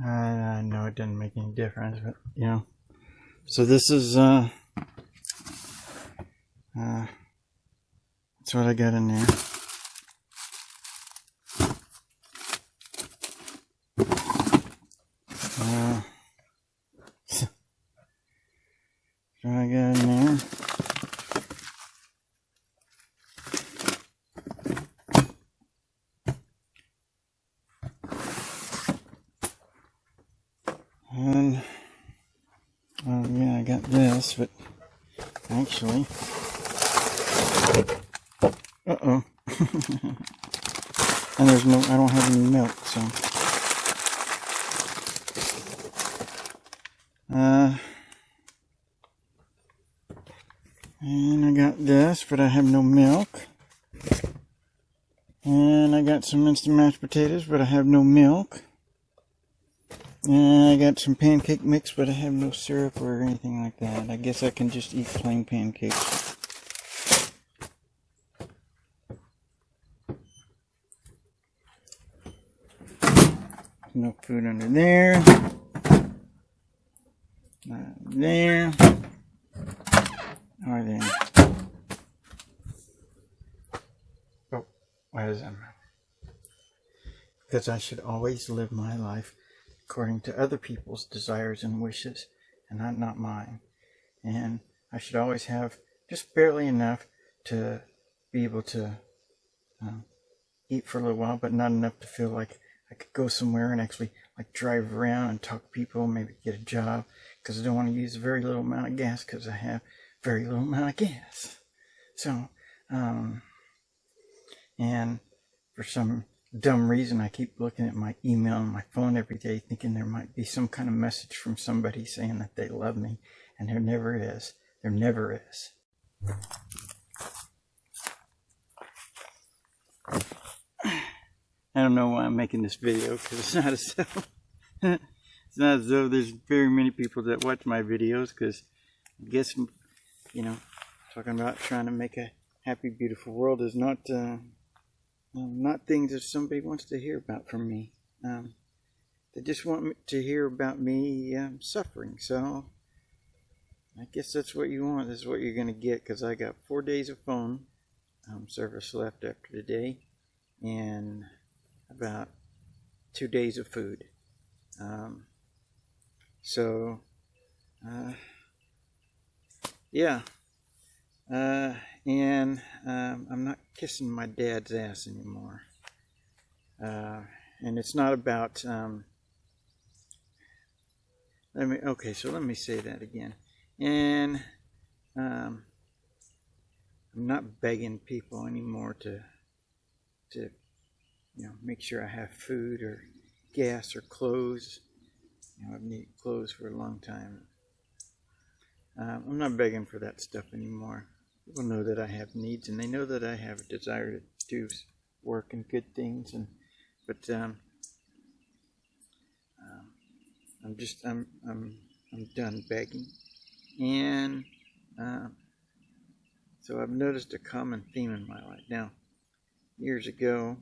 I know it didn't make any difference, but you know. So this is that's what I got in there. So I got in there. And yeah, I got this, but actually, and there's no, I don't have any milk, so and I got this, but I have no milk. And I got some instant mashed potatoes, but I have no milk. And I got some pancake mix, but I have no syrup or anything like that. I guess I can just eat plain pancakes. No food under there. Not there. Or there. Oh, why is that? Because I should always live my life according to other people's desires and wishes, and not mine. And I should always have just barely enough to be able to eat for a little while, but not enough to feel like I could go somewhere and actually like drive around and talk to people, maybe get a job, because I don't want to use a very little amount of gas because I have very little amount of gas. So, and for some dumb reason, I keep looking at my email on my phone every day thinking there might be some kind of message from somebody saying that they love me, and there never is. There never is. I don't know why I'm making this video, because it's not as though it's not as though there's very many people that watch my videos, because I guess, you know, talking about trying to make a happy, beautiful world is not things that somebody wants to hear about from me. They just want to hear about me suffering. So I guess that's what you want. This is what you're going to get, because I got 4 days of phone service left after today, and about 2 days of food. Yeah. And I'm not kissing my dad's ass anymore. And it's not about let me say that again. And I'm not begging people anymore to make sure I have food or gas or clothes. I've needed clothes for a long time. I'm not begging for that stuff anymore. People know that I have needs, and they know that I have a desire to do work and good things. But I'm done begging. And so I've noticed a common theme in my life. Now, years ago,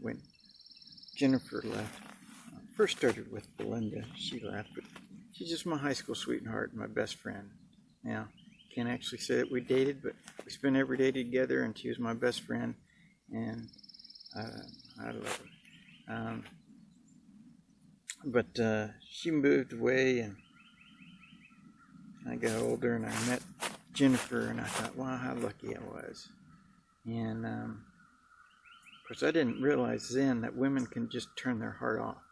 when Jennifer left, I first started with Belinda. She left, but she's just my high school sweetheart, my best friend. Now, can't actually say that we dated, but we spent every day together, and she was my best friend, and I love her. But she moved away, and I got older, and I met Jennifer, and I thought, wow, how lucky I was. And of course, I didn't realize then that women can just turn their heart off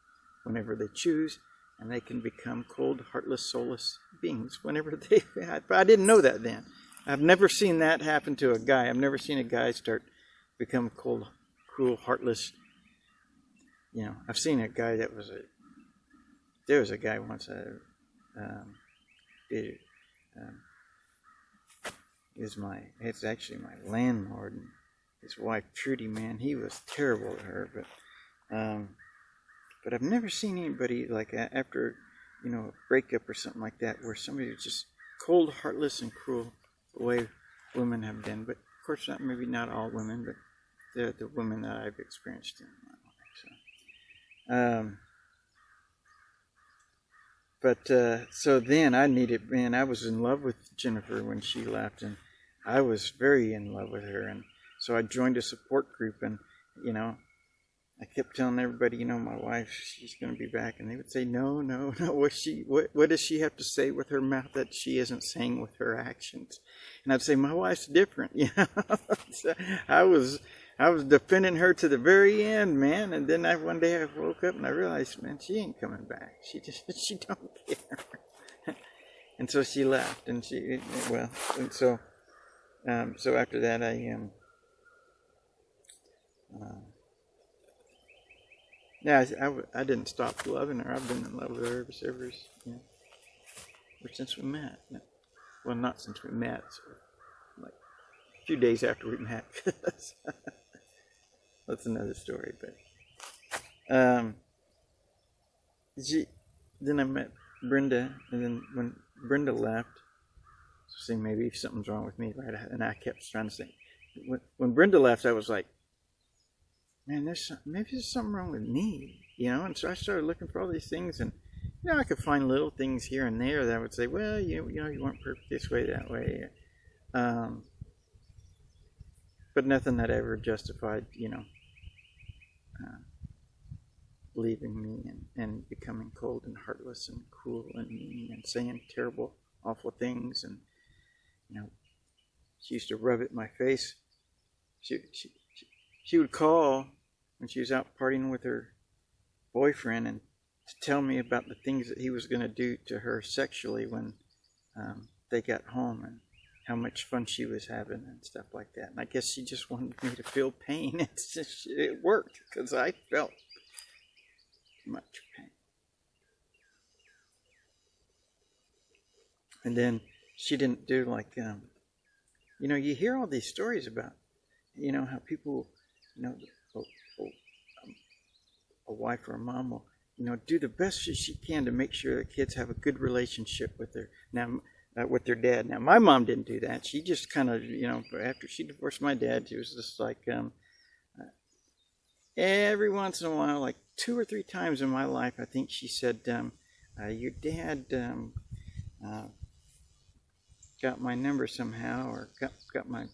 whenever they choose, and they can become cold, heartless, soulless beings whenever they. But I didn't know that then. I've never seen that happen to a guy. I've never seen a guy become cold, cruel, heartless. I've seen a guy that was there was a guy once it's actually my landlord, and his wife Trudy, man, he was terrible to her, but I've never seen anybody like after a breakup or something like that, where somebody was just cold, heartless, and cruel, the way women have been. But of course, maybe not all women, but the women that I've experienced in my life. So But so then I needed, man, I was in love with Jennifer when she left, and I was very in love with her. And so I joined a support group, and, you know, I kept telling everybody, you know, my wife, she's going to be back. And they would say, no, no, no. What does she have to say with her mouth that she isn't saying with her actions? And I'd say, my wife's different. You know, so I was defending her to the very end, man. And then one day I woke up and I realized, man, she ain't coming back. She don't care. And so she left, and so after that I didn't stop loving her. I've been in love with her ever since we met. Well, not since we met, so like a few days after we met. That's another story. But then I met Brenda, and then when Brenda left, saying maybe something's wrong with me, right? And I kept trying to say, when Brenda left, I was like, man, maybe there's something wrong with me, you know. And so I started looking for all these things, and you know, I could find little things here and there that I would say, well, you know, you weren't perfect this way, that way, but nothing that ever justified, you know, leaving me and becoming cold and heartless and cruel and mean and saying terrible, awful things. And you know, she used to rub it in my face. She would call when she was out partying with her boyfriend and to tell me about the things that he was going to do to her sexually when they got home, and how much fun she was having and stuff like that. And I guess she just wanted me to feel pain. It worked, because I felt much pain. And then she didn't do like, you know, you hear all these stories about, you know, how people, you know, a wife or a mom will, you know, do the best she can to make sure the kids have a good relationship with with their dad. Now, my mom didn't do that. She just kind of, you know, after she divorced my dad, she was just like, every once in a while, like 2 or 3 times in my life, I think she said, your dad got my number somehow, or got my,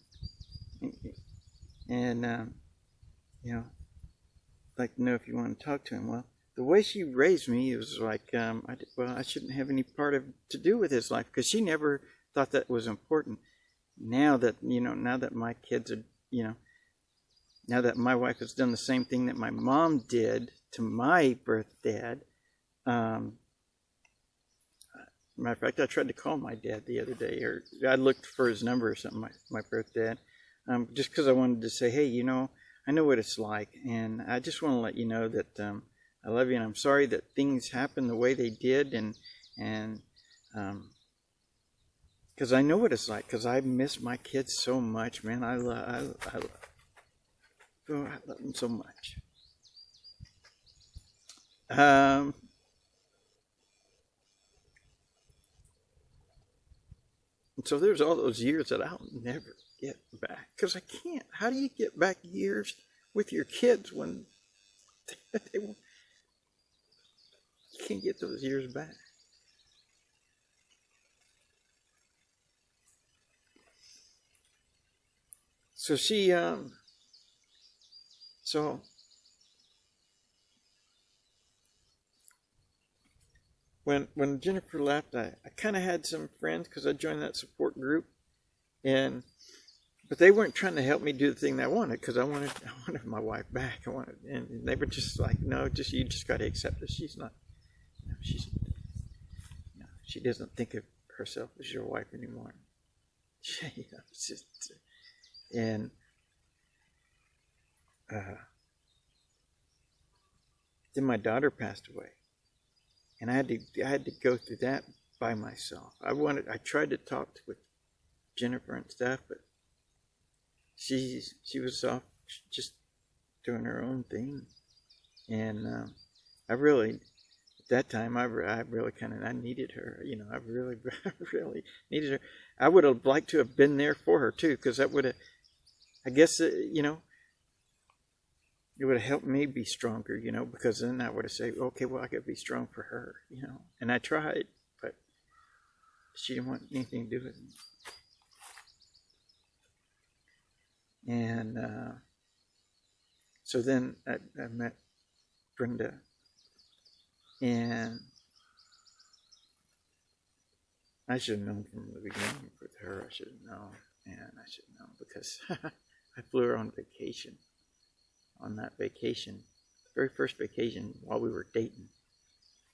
and you know, like to know if you want to talk to him. Well, the way she raised me, it was like, I shouldn't have any to do with his life, because she never thought that was important. Now that, you know, now that my kids are, you know, now that my wife has done the same thing that my mom did to my birth dad. Matter of fact, I tried to call my dad the other day, or I looked for his number or something, my birth dad, just because I wanted to say, hey, you know, I know what it's like, and I just want to let you know that I love you, and I'm sorry that things happened the way they did, and because I know what it's like, because I miss my kids so much, man. I love them so much. And so there's all those years that I'll never get back, because I can't. How do you get back years with your kids when you can't get those years back? So she, so when Jennifer left, I kind of had some friends, because I joined that support group, but they weren't trying to help me do the thing that I wanted, because I wanted my wife back. And they were just like, no, you just got to accept that she's not, you know, she doesn't think of herself as your wife anymore. You know, it's just, and then my daughter passed away, and I had to go through that by myself. I tried to talk with Jennifer and stuff, but she was off just doing her own thing. And I really, at that time, I really I needed her. You know, I really needed her. I would have liked to have been there for her too, because that would have, I guess, you know, it would have helped me be stronger, because then I would have said, okay, well, I got to be strong for her, And I tried, but she didn't want anything to do with it. And so then I met Brenda, and I should have known from the beginning with her. I should have known, and I should have known because I flew her on vacation. On that vacation, very first vacation while we were dating,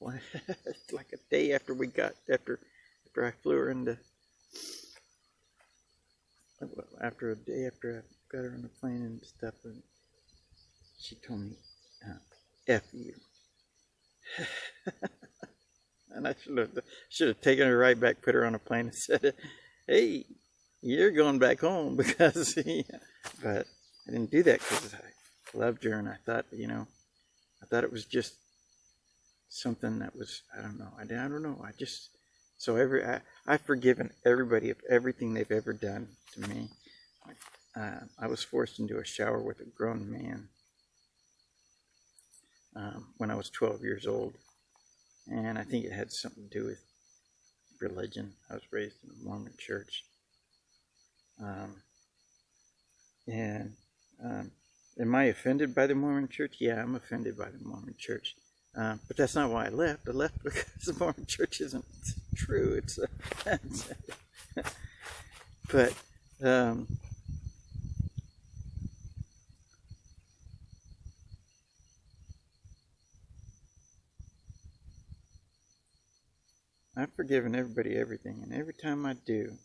like a day after I flew her into, after a day after I got her on the plane and stuff, and she told me, "F you," and I should have taken her right back, put her on a plane, and said, "Hey, you're going back home," because, but I didn't do that because I loved her, and I thought, I thought it was just something that was, I don't know. I've forgiven everybody of everything they've ever done to me. I was forced into a shower with a grown man when I was 12 years old, and I think it had something to do with religion. I was raised in a Mormon church, am I offended by the Mormon church? Yeah, I'm offended by the Mormon church. But that's not why I left. I left because the Mormon church isn't true. But I've forgiven everybody everything, and every time I do,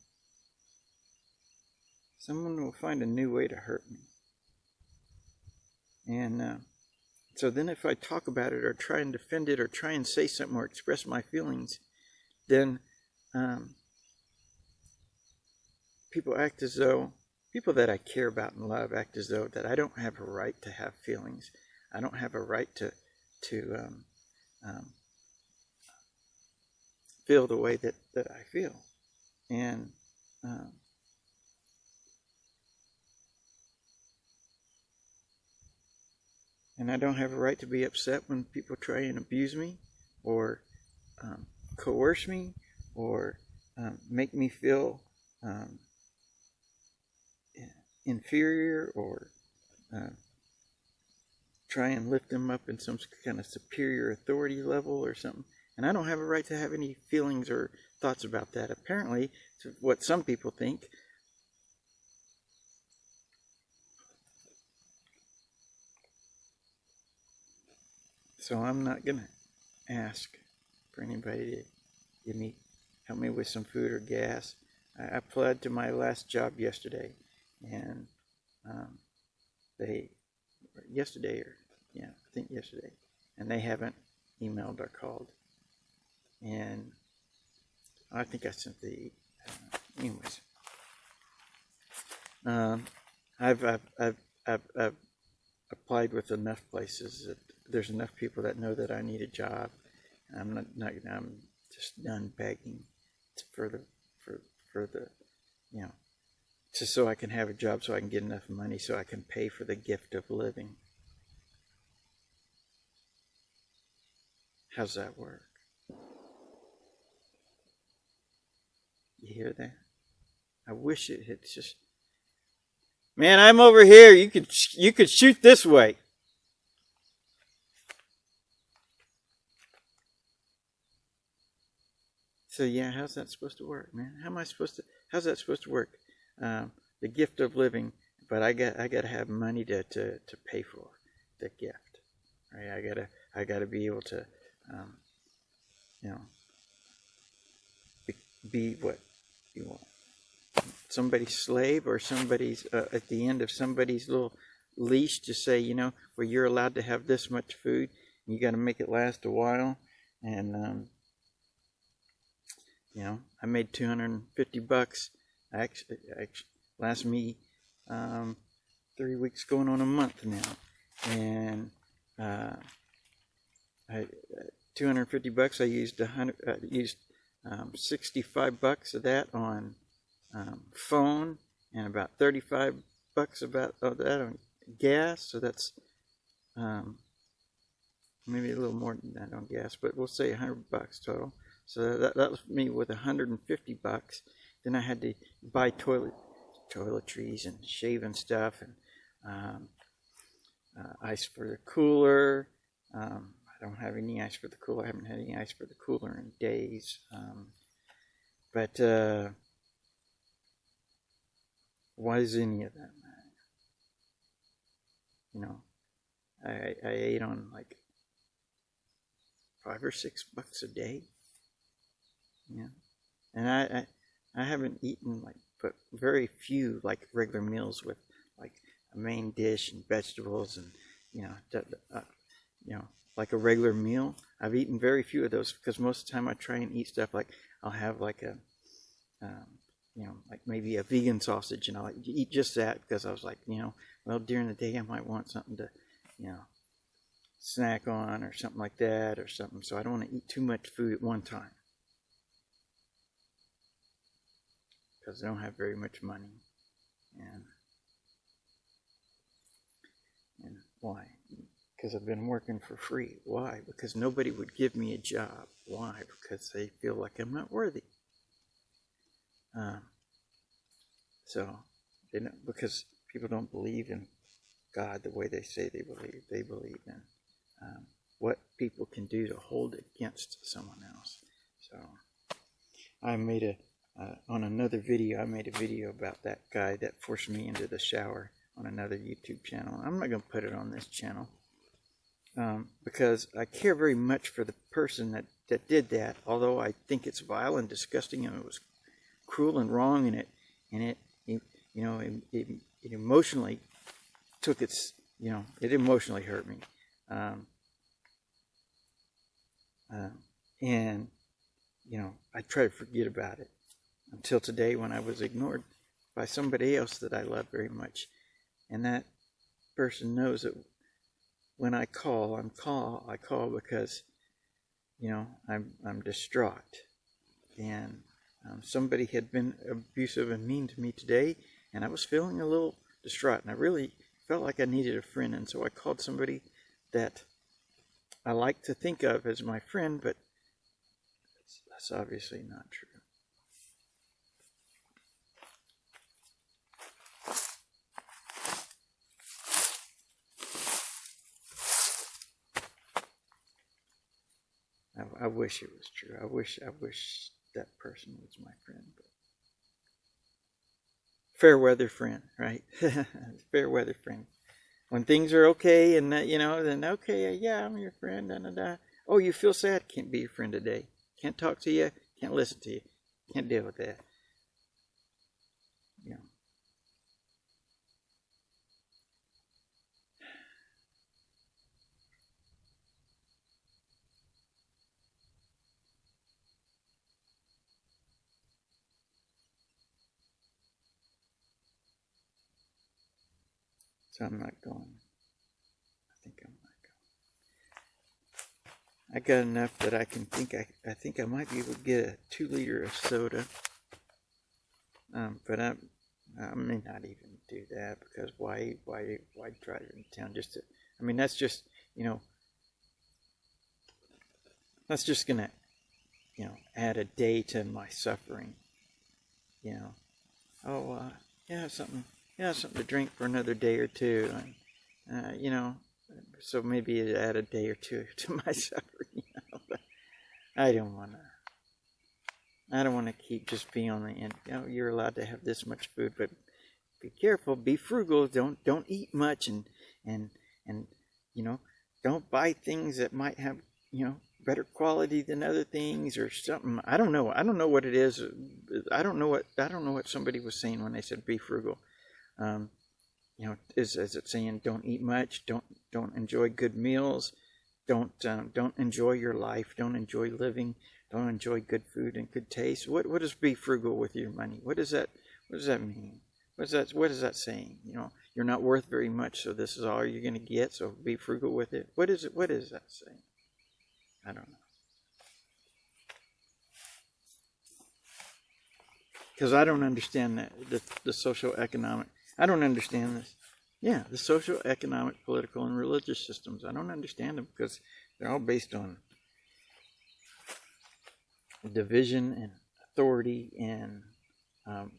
someone will find a new way to hurt me. And so then if I talk about it or try and defend it or try and say something or express my feelings, then people that I care about and love act as though that I don't have a right to have feelings. I don't have a right to feel the way that I feel. And I don't have a right to be upset when people try and abuse me or coerce me or make me feel inferior or try and lift them up in some kind of superior authority level or something. And I don't have a right to have any feelings or thoughts about that. Apparently, to what some people think. So I'm not going to ask for anybody to help me with some food or gas. I applied to my last job yesterday, and yesterday, and they haven't emailed or called. And I think I sent anyways. I've applied with enough places that there's enough people that know that I need a job. I'm just done begging for the just so I can have a job, so I can get enough money so I can pay for the gift of living. How's that work? You hear that? I wish it had just. Man, I'm over here. You could shoot this way. So yeah, how's that supposed to work, man? How's that supposed to work? The gift of living, but I got to have money to pay for the gift, right? I gotta be able to, be what you want. Somebody's slave or somebody's at the end of somebody's little leash to say, where you're allowed to have this much food, and you got to make it last a while, and I made $250. Actually lasts me 3 weeks going on a month now, and $250. I used $65 of that on phone, and about $35 of that on gas. So that's maybe a little more than that on gas, but we'll say $100 total. So that left me with $150. Then I had to buy toiletries and shaving stuff, and ice for the cooler. I don't have any ice for the cooler. I haven't had any ice for the cooler in days. But why does any of that matter? You know, I ate on like $5 or $6 a day. Yeah, and I haven't eaten like but very few like regular meals with like a main dish and vegetables and you know like a regular meal. I've eaten very few of those because most of the time I try and eat stuff like I'll have like a like maybe a vegan sausage, and I'll eat just that because I was like, well, during the day I might want something to snack on or something like that or something, so I don't want to eat too much food at one time because I don't have very much money. And why? Because I've been working for free. Why? Because nobody would give me a job. Why? Because they feel like I'm not worthy. Because people don't believe in God the way they say they believe. They believe in what people can do to hold it against someone else. So I made on another video, I made a video about that guy that forced me into the shower on another YouTube channel. I'm not going to put it on this channel because I care very much for the person that did that, although I think it's vile and disgusting and it was cruel and wrong, and it emotionally took its, it emotionally hurt me. And I try to forget about it until today when I was ignored by somebody else that I love very much. And that person knows that when I call, I call because, I'm distraught. And somebody had been abusive and mean to me today, and I was feeling a little distraught, and I really felt like I needed a friend, and so I called somebody that I like to think of as my friend, but that's obviously not true. I wish it was true. I wish that person was my friend. But fair weather friend, right? Fair weather friend. When things are okay and then okay, yeah, I'm your friend. Oh, you feel sad? Can't be your friend today. Can't talk to you. Can't listen to you. Can't deal with that. So I'm not going. I think I'm not going. I got enough that I can think. I think I might be able to get a 2-liter of soda. But I may not even do that because why drive in town just to? I mean, that's just that's just gonna add a day to my suffering. Oh, something to drink for another day or two, so maybe it add a day or two to my suffering, but I don't want to keep just being on the end. You're allowed to have this much food, but be careful, be frugal, don't eat much, and don't buy things that might have, better quality than other things or something. I don't know what it is. I don't know what somebody was saying when they said be frugal. Is it saying don't eat much, don't enjoy good meals, don't enjoy your life, don't enjoy living, don't enjoy good food and good taste? What does be frugal with your money? What does that mean? What is that saying? You're not worth very much, so this is all you're going to get, so be frugal with it. What is that saying? I don't know. Because I don't understand the social economic. I don't understand this. Yeah, the social, economic, political, and religious systems. I don't understand them because they're all based on division and authority and um,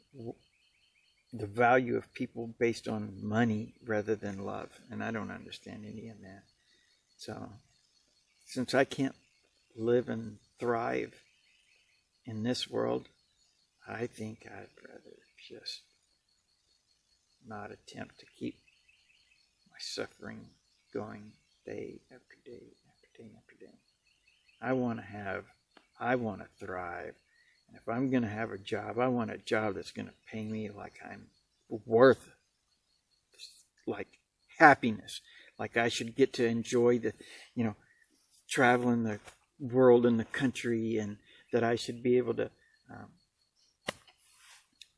the value of people based on money rather than love. And I don't understand any of that. So, since I can't live and thrive in this world, I think I'd rather just not attempt to keep my suffering going day after day after day after day. I want to thrive. And if I'm going to have a job, I want a job that's going to pay me like I'm worth, like happiness, like I should get to enjoy the, traveling the world and the country, and that I should be able to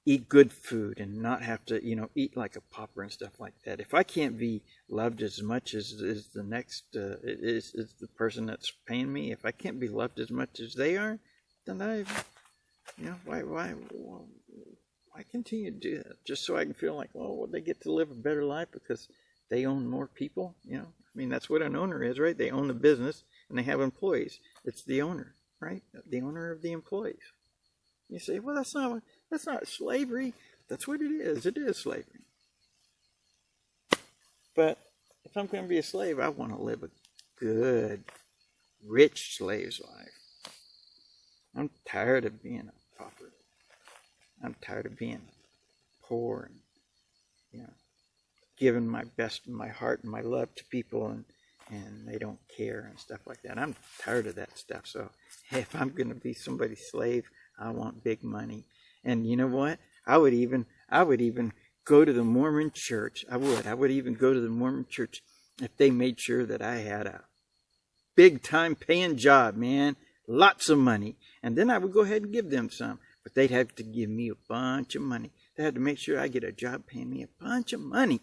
eat good food and not have to, eat like a pauper and stuff like that. If I can't be loved as much as the next, is the person that's paying me, if I can't be loved as much as they are, then why continue to do that? Just so I can feel like, well, they get to live a better life because they own more people, I mean, that's what an owner is, right? They own the business and they have employees. It's the owner, right? The owner of the employees. You say, well, that's not slavery. That's what it is. It is slavery. But if I'm going to be a slave, I want to live a good, rich slave's life. I'm tired of being a pauper. I'm tired of being poor and, giving my best and my heart and my love to people and they don't care and stuff like that. I'm tired of that stuff. So if I'm going to be somebody's slave, I want big money. And you know what? I would even go to the Mormon church. I would even go to the Mormon church if they made sure that I had a big time paying job, man. Lots of money. And then I would go ahead and give them some. But they'd have to give me a bunch of money. They had to make sure I get a job paying me a bunch of money.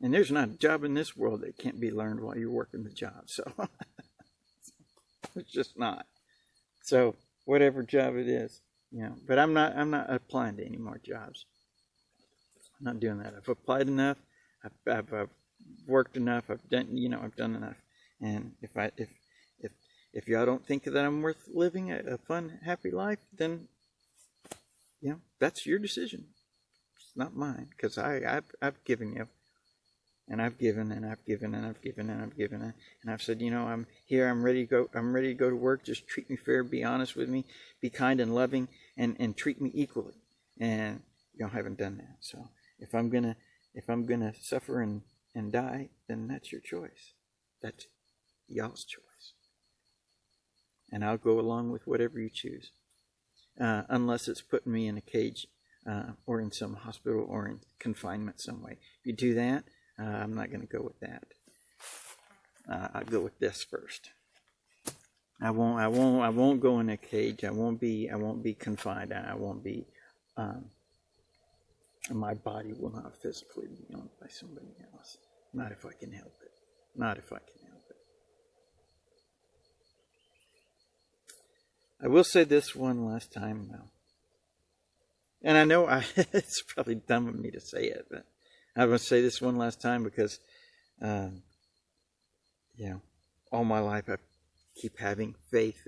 And there's not a job in this world that can't be learned while you're working the job. So it's just not. So whatever job it is, but I'm not applying to any more jobs. I'm not doing that. I've applied enough. I've worked enough. I've done enough. And if y'all don't think that I'm worth living a fun, happy life, then that's your decision. It's not mine, because I've given you. And I've given, and I've given, and I've given, and I've given, and I've said, I'm here, I'm ready to go to work. Just treat me fair, be honest with me, be kind and loving, and treat me equally. And y'all haven't done that. So if I'm gonna suffer and die, then that's your choice. That's y'all's choice. And I'll go along with whatever you choose, unless it's putting me in a cage, or in some hospital, or in confinement some way. If you do that, I'm not going to go with that. I'll go with this first. I won't go in a cage. I won't be confined. I won't be. My body will not physically be owned by somebody else. Not if I can help it. Not if I can help it. I will say this one last time now. And I know it's probably dumb of me to say it, but I'm going to say this one last time because, all my life I keep having faith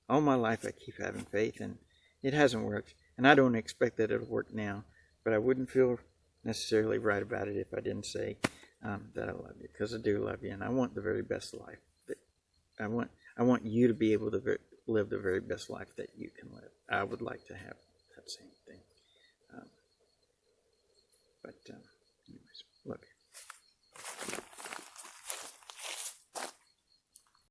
all my life I keep having faith, and it hasn't worked. And I don't expect that it'll work now, but I wouldn't feel necessarily right about it if I didn't say that I love you, because I do love you, and I want the very best life. I want you to be able to live the very best life that you can live. I would like to have that same thing.